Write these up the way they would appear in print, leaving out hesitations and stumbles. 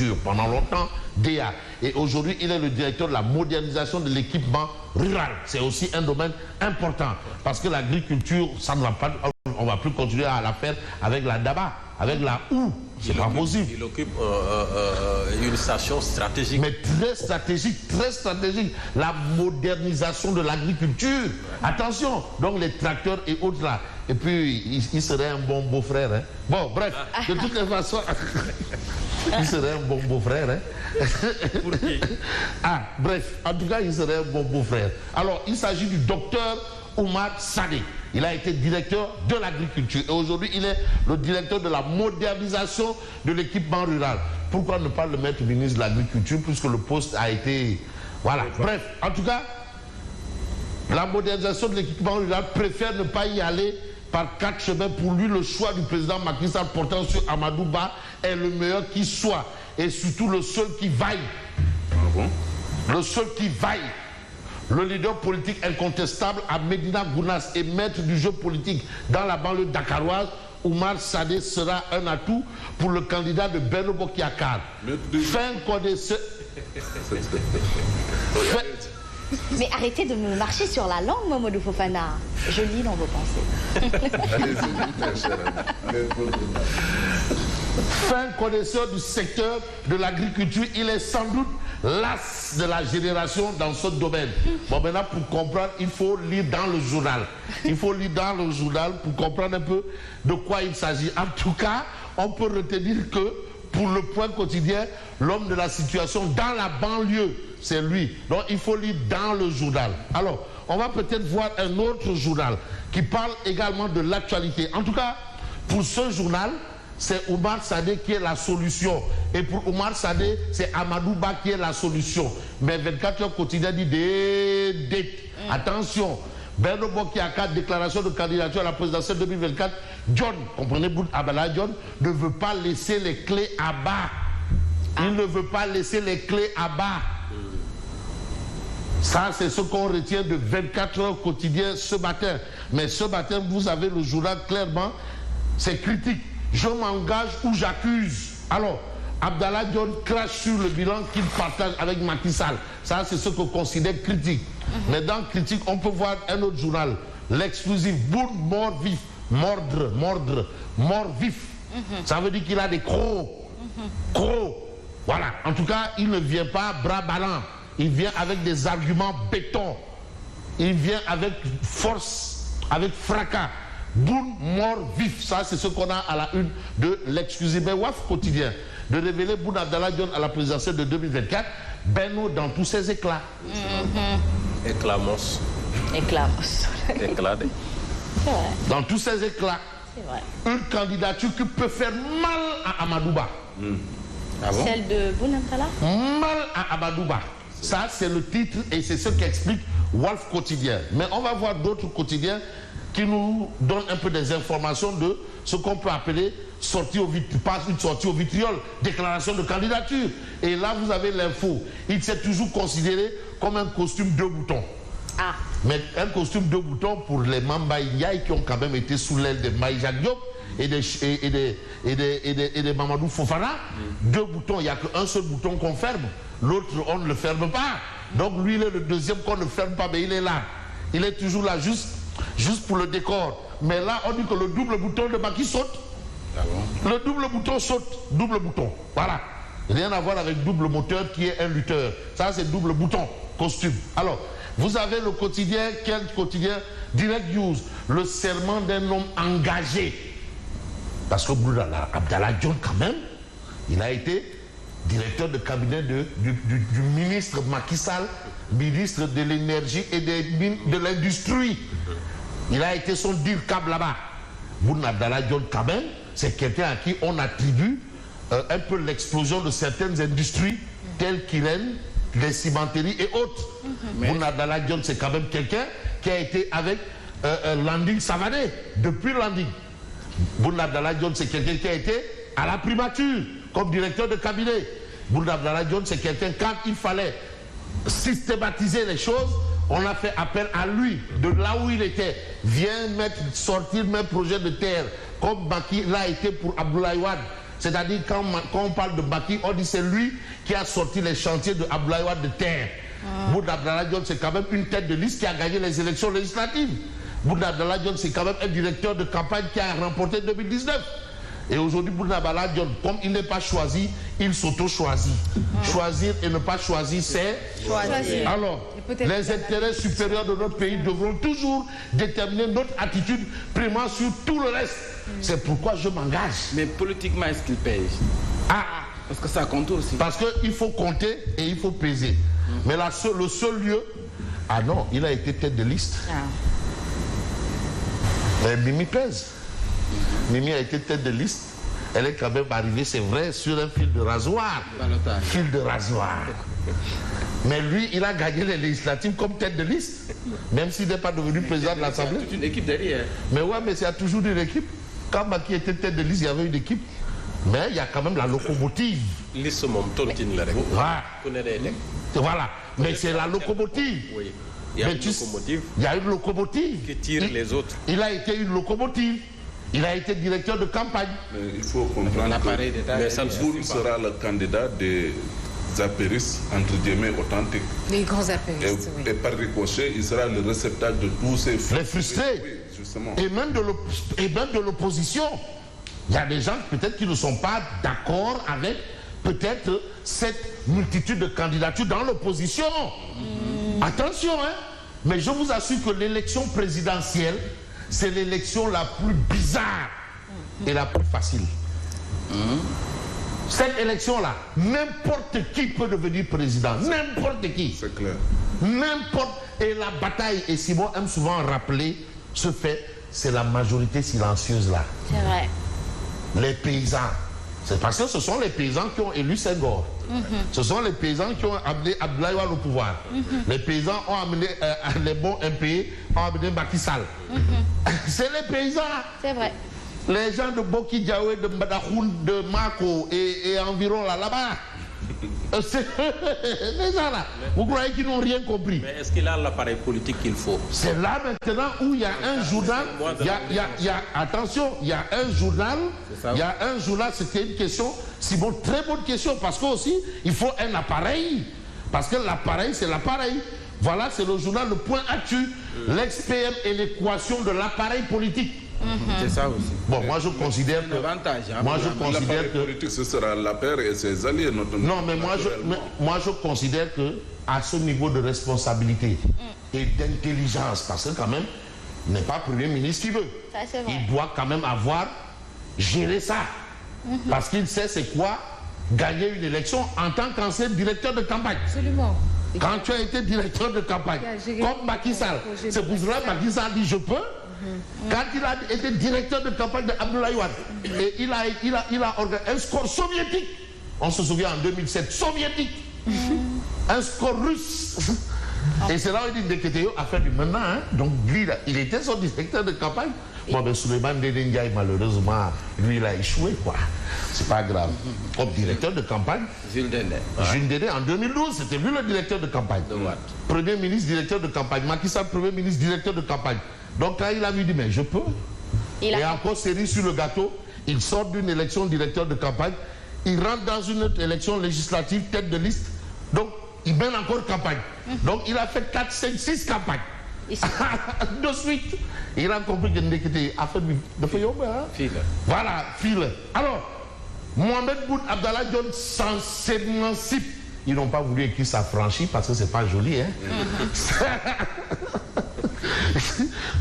l'agriculture pendant longtemps, DA. Et aujourd'hui, il est le directeur de la modernisation de l'équipement rural. C'est aussi un domaine important parce que l'agriculture, ça ne va pas, on ne va plus continuer à la faire avec la daba, avec la houe. C'est pas possible. Il occupe une station stratégique. Mais très stratégique, très stratégique. La modernisation de l'agriculture. Attention, donc les tracteurs et autres là. Et puis, il serait un bon beau-frère. Hein. Bon, bref, de toutes les façons, il serait un bon beau-frère. Hein. Ah, bref, en tout cas, il serait un bon beau-frère. Alors, il s'agit du docteur Oumar Sadé. Il a été directeur de l'agriculture et aujourd'hui il est le directeur de la modernisation de l'équipement rural. Pourquoi ne pas le mettre ministre de l'agriculture puisque le poste a été... Voilà, bref, en tout cas, la modernisation de l'équipement rural préfère ne pas y aller par 4 chemins. Pour lui, le choix du président Macky Sall portant sur Amadou Ba est le meilleur qui soit et surtout le seul qui vaille. Ah bon? Le seul qui vaille. Le leader politique incontestable à Medina Gounass et maître du jeu politique dans la banlieue dakaroise, Oumar Sadé sera un atout pour le candidat de Benno Bokk Yakaar. Fin connaisseur. Mais arrêtez de me marcher sur la langue, Mamadou Fofana. Je lis dans vos pensées. Fin connaisseur du secteur de l'agriculture, il est sans doute l'as de la génération dans ce domaine. Bon, maintenant, pour comprendre, il faut lire dans le journal. Il faut lire dans le journal pour comprendre un peu de quoi il s'agit. En tout cas, on peut retenir que pour le point quotidien, l'homme de la situation dans la banlieue, c'est lui. Donc, il faut lire dans le journal. Alors, on va peut-être voir un autre journal qui parle également de l'actualité. En tout cas, pour ce journal, c'est Oumar Sadé qui est la solution. Et pour Oumar Sadé, c'est Amadou Ba qui est la solution. Mais 24 heures quotidien dit des attention, Benno Bokk Yakaar, déclaration de candidature à la présidentielle 2024, John, comprenez, Boun Abdallah John, ne veut pas laisser les clés à bas. Il ne veut pas laisser les clés à bas. Ça, c'est ce qu'on retient de 24 heures quotidien ce matin. Mais ce matin, vous avez le journal clairement, c'est critique. Je m'engage ou j'accuse. Alors, Abdallah John crache sur le bilan qu'il partage avec Macky Sall. Ça, c'est ce qu'on considère critique. Mais dans critique, on peut voir un autre journal, l'exclusif, Boun mort vif, mordre, mort vif. Ça veut dire qu'il a des crocs. Crocs. Voilà. En tout cas, il ne vient pas bras ballants. Il vient avec des arguments béton. Il vient avec force, avec fracas. Boun mort vif, ça c'est ce qu'on a à la une de l'exclusif Waf quotidien, de révéler Boun Abdallah John à la présidentielle de 2024, Benno dans tous ses éclats. Éclamos. Éclamos. Éclaté. C'est vrai. Dans tous ses éclats. C'est vrai. Une candidature qui peut faire mal à Amadou Ba. Ah bon? Celle de Boun Abdallah. Mal à Amadou Ba. Ça c'est le titre et c'est ce qu'explique Walf quotidien. Mais on va voir d'autres quotidiens qui nous donne un peu des informations de ce qu'on peut appeler sortie au vitriol, déclaration de candidature. Et là, vous avez l'info. Il s'est toujours considéré comme un costume 2 boutons. Ah. Mais un costume 2 boutons pour les Mamba Ndiaye qui ont quand même été sous l'aile de Maïjak Diop et des Mamadou Fofana. 2 boutons, il n'y a qu'un seul bouton qu'on ferme. L'autre, on ne le ferme pas. Donc lui, il est le deuxième qu'on ne ferme pas, mais il est là. Il est toujours là, juste pour le décor. Mais là, on dit que le double bouton de Macky saute. Ah bon? Le double bouton saute. Double bouton. Voilà. Rien à voir avec double moteur qui est un lutteur. Ça, c'est double bouton. Costume. Alors, vous avez le quotidien. Quel quotidien? Direct News. Le serment d'un homme engagé. Parce que Abdallah John, quand même, il a été directeur de cabinet du ministre Macky Sall, ministre de l'énergie et de l'industrie. Il a été son deal câble là-bas. Boun Abdallah John, quand même, c'est quelqu'un à qui on attribue un peu l'explosion de certaines industries telles qu'Irène, les cimenteries et autres. Boun Abdallah John, c'est quand même quelqu'un qui a été avec Landing Savané, depuis Landing. Boun Abdallah John, c'est quelqu'un qui a été à la primature comme directeur de cabinet. Boun Abdallah John, c'est quelqu'un, quand il fallait systématiser les choses, on a fait appel à lui, de là où il était. Viens sortir mes projets de terre, comme Macky l'a été pour Abdoulaye Wade. C'est-à-dire, quand on parle de Macky, on dit c'est lui qui a sorti les chantiers de Abdoulaye Wade de terre. Boun Abdallah Dionne, c'est quand même une tête de liste qui a gagné les élections législatives. Boun Abdallah Dionne, c'est quand même un directeur de campagne qui a remporté 2019. Et aujourd'hui, Boun Abdallah Dionne, comme il n'est pas choisi, il s'auto-choisit. Choisir et ne pas choisir, c'est choisir. Alors, les intérêts supérieurs de notre pays devront toujours déterminer notre attitude, primant sur tout le reste. C'est pourquoi je m'engage. Mais politiquement, est-ce qu'il pèse? Parce que ça compte aussi. Parce qu'il faut compter et il faut peser. Mais le seul lieu... Ah non, il a été tête de liste. Mais Mimi pèse. Mimi a été tête de liste. Elle est quand même arrivée, c'est vrai, sur un fil de rasoir. Fil de rasoir. Mais lui, il a gagné les législatives comme tête de liste. Même s'il n'est pas devenu président de l'Assemblée. Il y a toute une équipe derrière. Mais ouais, mais il y a toujours une équipe. Quand Macky était tête de liste, il y avait une équipe. Mais il y a quand même la locomotive. Liste moom tontine la rek. Voilà. Mais c'est la locomotive. Oui. Il y a une locomotive. Il y a une locomotive. Qui tire les autres. Il a été une locomotive. Il a été directeur de campagne. Mais il faut comprendre que Boun sera le candidat des apéristes, entre guillemets, authentiques. Les grands apéristes, et par ricochet, il sera le réceptacle de tous ces frustrés. Oui, justement. Et même de l'opposition. Il y a des gens peut-être qui ne sont pas d'accord avec peut-être cette multitude de candidatures dans l'opposition. Attention, hein. Mais je vous assure que l'élection présidentielle, c'est l'élection la plus bizarre et la plus facile. Cette élection-là, n'importe qui peut devenir président. N'importe qui. C'est clair. N'importe. Et la bataille, et Simon aime souvent rappeler ce fait, c'est la majorité silencieuse là. C'est vrai. Les paysans. C'est parce que ce sont les paysans qui ont élu Senghor. Ce sont les paysans qui ont amené Abdoulaye Wade au pouvoir. Les paysans ont amené les bons impayés, ont amené Macky Sall. C'est les paysans. C'est vrai. Les gens de Boki Diaoué, de Mbadakoun, de Mako et environ là-bas. C'est les gens là. Vous croyez qu'ils n'ont rien compris? Mais est-ce qu'il a l'appareil politique qu'il faut? C'est là maintenant où il y a un journal. Attention, il y a un journal. Il y a un journal, c'était une question, Simon, très bonne question, parce que aussi, il faut un appareil. Parce que l'appareil, c'est l'appareil. Voilà, c'est le journal Le Point Actu, l'ex-PM et l'équation de l'appareil politique. C'est ça aussi. Bon, moi je considère que... Moi je considère que... politique, ce sera la paire et ses alliés, notamment. Non, mais moi je considère que à ce niveau de responsabilité et d'intelligence, parce que quand même, il n'est pas Premier ministre qui veut. Ça, c'est vrai. Il doit quand même avoir géré ça. Parce qu'il sait c'est quoi gagner une élection en tant qu'ancien directeur de campagne. Absolument. Quand tu as été directeur de campagne, comme Macky Sall, c'est pour cela que Macky Sall dit je peux. Quand il a été directeur de campagne de Abdoulaye Wade, et il a organisé un score soviétique. On se souvient en 2007, soviétique. Un score russe. Et c'est là où il dit Ndeketeyo a fait du maintenant. Hein? Donc lui, là, il était son directeur de campagne. Bon, ben Souleymane Ndéné Ndiaye, malheureusement, lui, il a échoué, quoi. C'est pas grave. Comme directeur de campagne, Jules Ndéné, en 2012, c'était lui le directeur de campagne. Premier ministre, directeur de campagne. Macky Sall, premier ministre, directeur de campagne. Donc quand il a vu, il dit, mais je peux. Et encore cerise sur le gâteau, il sort d'une élection directeur de campagne, il rentre dans une autre élection législative, tête de liste. Donc, il mène encore campagne. Donc, il a fait 4, 5, 6 campagnes. De suite, il a compris que Ndekete a fait de fil. Voilà, fil. Alors, Mohamed Boun Abdallah Dionne s'émancipe. Ils n'ont pas voulu écrire s'affranchir parce que c'est pas joli, hein.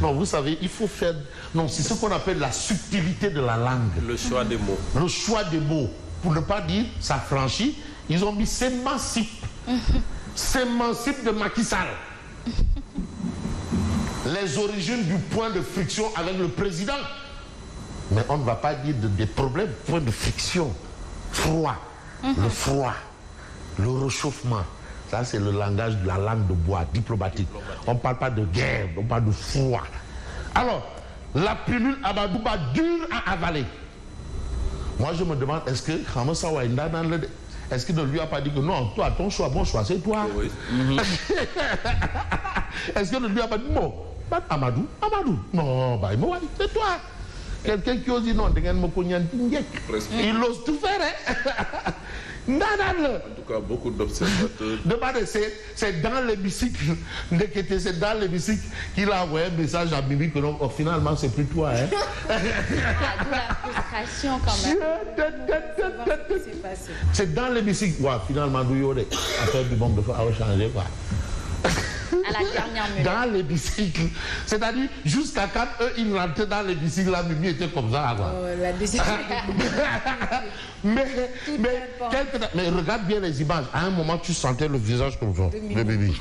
Non, vous savez, il faut faire... Non, c'est ce qu'on appelle la subtilité de la langue. Le choix des mots. Le choix des mots. Pour ne pas dire s'affranchit, ils ont mis s'émancipe. S'émancipe de Macky Sall. Les origines du point de friction avec le président. Mais on ne va pas dire des problèmes. Point de friction. Froid. Le froid. Le réchauffement. Ça, c'est le langage de la langue de bois, diplomatique. On ne parle pas de guerre, on parle de froid. Alors, la pilule Abadouba dure à avaler. Moi, je me demande, est-ce que est-ce qu'il ne lui a pas dit que non, toi, ton choix, bon choix, c'est toi. Oui. Est-ce qu'il ne lui a pas dit, bon, Amadou, non, bah, c'est toi. Quelqu'un qui ose dire non, il ose tout faire. Hein? En tout cas, beaucoup d'observateurs. C'est dans l'hémicycle, c'est dans l'hémicycle qu'il a envoyé un message à Bibi que non, oh, finalement, c'est plus toi. Hein? D'où la frustration quand même. C'est dans l'hémicycle. Ouais, finalement, d'où il y aurait affaire du bombe de feu a changé. Quoi. À la dernière minute. Dans l'hémicycle. C'est-à-dire, jusqu'à quand eux, ils rentraient dans l'hémicycle, la Bibi était comme ça. Quoi. Oh, la décision. mais regarde bien les images. À un moment, tu sentais le visage comme ça de Bibi.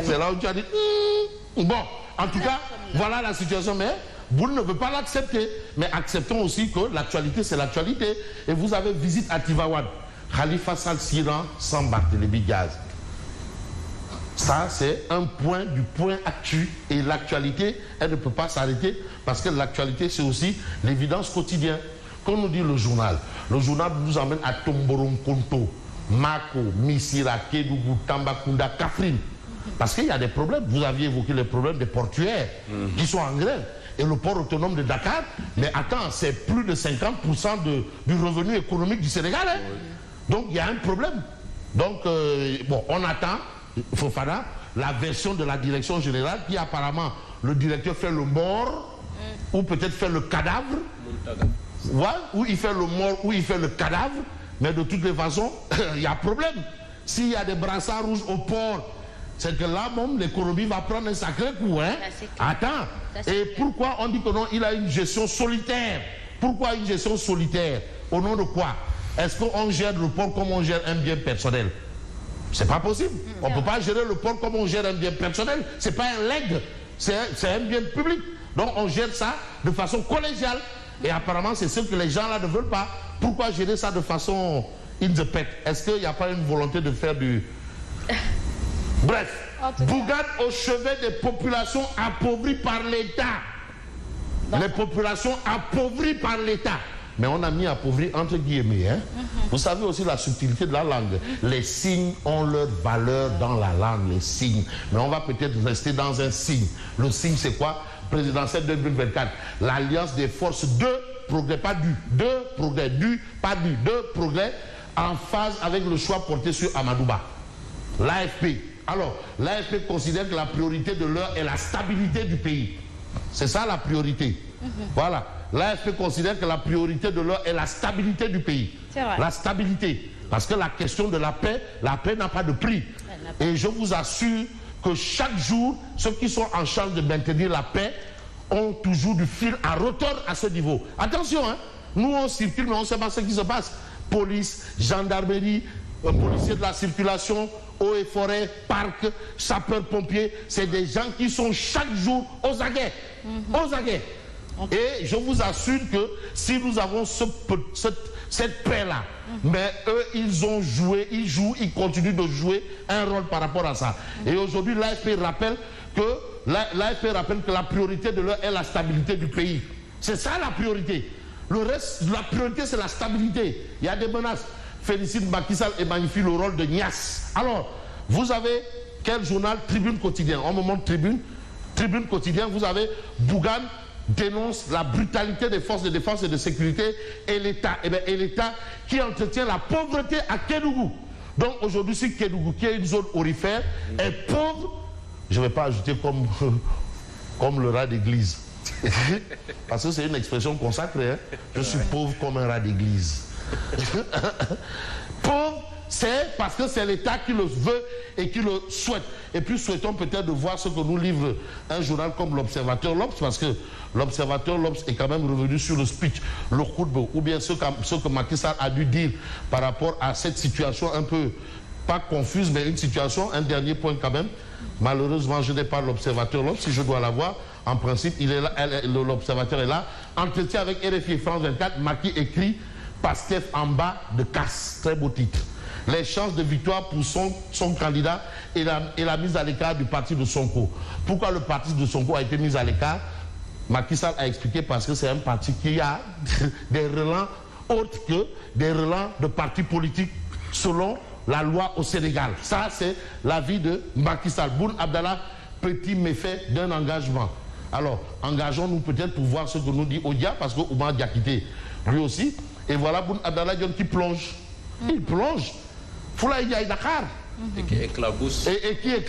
C'est là où tu as dit bon, en tout cas, voilà la situation. Mais vous ne pouvez pas l'accepter. Mais acceptons aussi que l'actualité, c'est l'actualité. Et vous avez visite à Tivaouane. Khalifa Sall Siran sans Barthélémy Diaz. Ça, c'est un point du point actu. Et l'actualité, elle ne peut pas s'arrêter parce que l'actualité, c'est aussi l'évidence quotidienne. Comme nous dit le journal nous emmène à Tomboronkonto, Mako, Missira, Kédougou, Tambacounda, Kaffrine. Parce qu'il y a des problèmes. Vous aviez évoqué les problèmes des portuaires qui sont en grève. Et le port autonome de Dakar, mais attends, c'est plus de 50% du revenu économique du Sénégal. Hein? Donc il y a un problème. Donc, bon, on attend, Fofana, la version de la direction générale qui apparemment, le directeur fait le mort, ou peut-être fait le cadavre. Ouais, ou il fait le mort, ou il fait le cadavre. Mais de toutes les façons, il y a problème. S'il y a des brassards rouges au port, c'est que là, même, l'économie va prendre un sacré coup. Hein? Attends. Et pourquoi on dit que non, il a une gestion solitaire? Pourquoi une gestion solitaire? Au nom de quoi? Est-ce qu'on gère le port comme on gère un bien personnel? C'est pas possible. On ne peut pas gérer le port comme on gère un bien personnel. C'est pas un legs, c'est un bien public. Donc on gère ça de façon collégiale. Et apparemment, c'est ce que les gens là ne veulent pas. Pourquoi gérer ça de façon in the pet? Est-ce qu'il n'y a pas une volonté de faire du... Bref, Bougane au chevet des populations appauvries par l'État. Les populations appauvries par l'État. Mais on a mis appauvri entre guillemets. Hein? Vous savez aussi la subtilité de la langue. Les signes ont leur valeur dans la langue, les signes. Mais on va peut-être rester dans un signe. Le signe, c'est quoi? Présidentielle 2024. L'alliance des forces de progrès, pas du. De progrès, du, pas du. De progrès en phase avec le choix porté sur Amadouba. L'AFP. Alors, l'AFP considère que la priorité de l'heure est la stabilité du pays. C'est ça la priorité. Voilà. L'AFP considère que la priorité de l'heure est la stabilité du pays. La stabilité. Parce que la question de la paix n'a pas de prix. Et je vous assure que chaque jour, ceux qui sont en charge de maintenir la paix ont toujours du fil à retordre à ce niveau. Attention, hein, nous on circule, mais on ne sait pas ce qui se passe. Police, gendarmerie, policiers de la circulation, eaux et forêts, parcs, sapeurs-pompiers, c'est des gens qui sont chaque jour aux aguets. Aux aguets. Et je vous assure que si nous avons cette paix-là, mais eux, ils jouent, ils continuent de jouer un rôle par rapport à ça. Et aujourd'hui, l'AFP rappelle que la priorité de l'heure est la stabilité du pays. C'est ça la priorité. Le reste, la priorité, c'est la stabilité. Il y a des menaces. Félicite Macky Sall et magnifie le rôle de Niass. Alors, vous avez quel journal? Tribune Quotidien. On me montre Tribune Quotidien, vous avez Bougane dénonce la brutalité des forces de défense et de sécurité et l'État. Et l'État qui entretient la pauvreté à Kédougou. Donc aujourd'hui, si Kédougou, qui est une zone aurifère, est pauvre, je ne vais pas ajouter comme le rat d'église. Parce que c'est une expression consacrée. Hein? Je suis pauvre comme un rat d'église. Pauvre, c'est parce que c'est l'État qui le veut et qui le souhaite. Et puis souhaitons peut-être de voir ce que nous livre un journal comme l'Observateur L'Obs, parce que l'Observateur L'Obs est quand même revenu sur le speech, le khutba, ou bien ce que Macky Sall a dû dire par rapport à cette situation un peu, pas confuse, mais une situation, un dernier point quand même. Malheureusement, je n'ai pas l'Observateur L'Obs, si je dois l'avoir. En principe, il est là, l'Observateur est là. Entretien avec RFI France 24, Macky écrit Pastef en bas de casse. Très beau titre. Les chances de victoire pour son candidat et la mise à l'écart du parti de Sonko. Pourquoi le parti de Sonko a été mis à l'écart? Macky Sall a expliqué parce que c'est un parti qui a des relents autres que des relents de partis politiques selon la loi au Sénégal. Ça, c'est l'avis de Macky Sall. Boun Abdallah, petit méfait d'un engagement. Alors, engageons-nous peut-être pour voir ce que nous dit Odia, parce que Oumar Diakité, lui aussi. Et voilà Boun Abdallah Dionne qui plonge. Il plonge. Foulaï Dakar. Et qui éclabousse. Et qui éclabousse.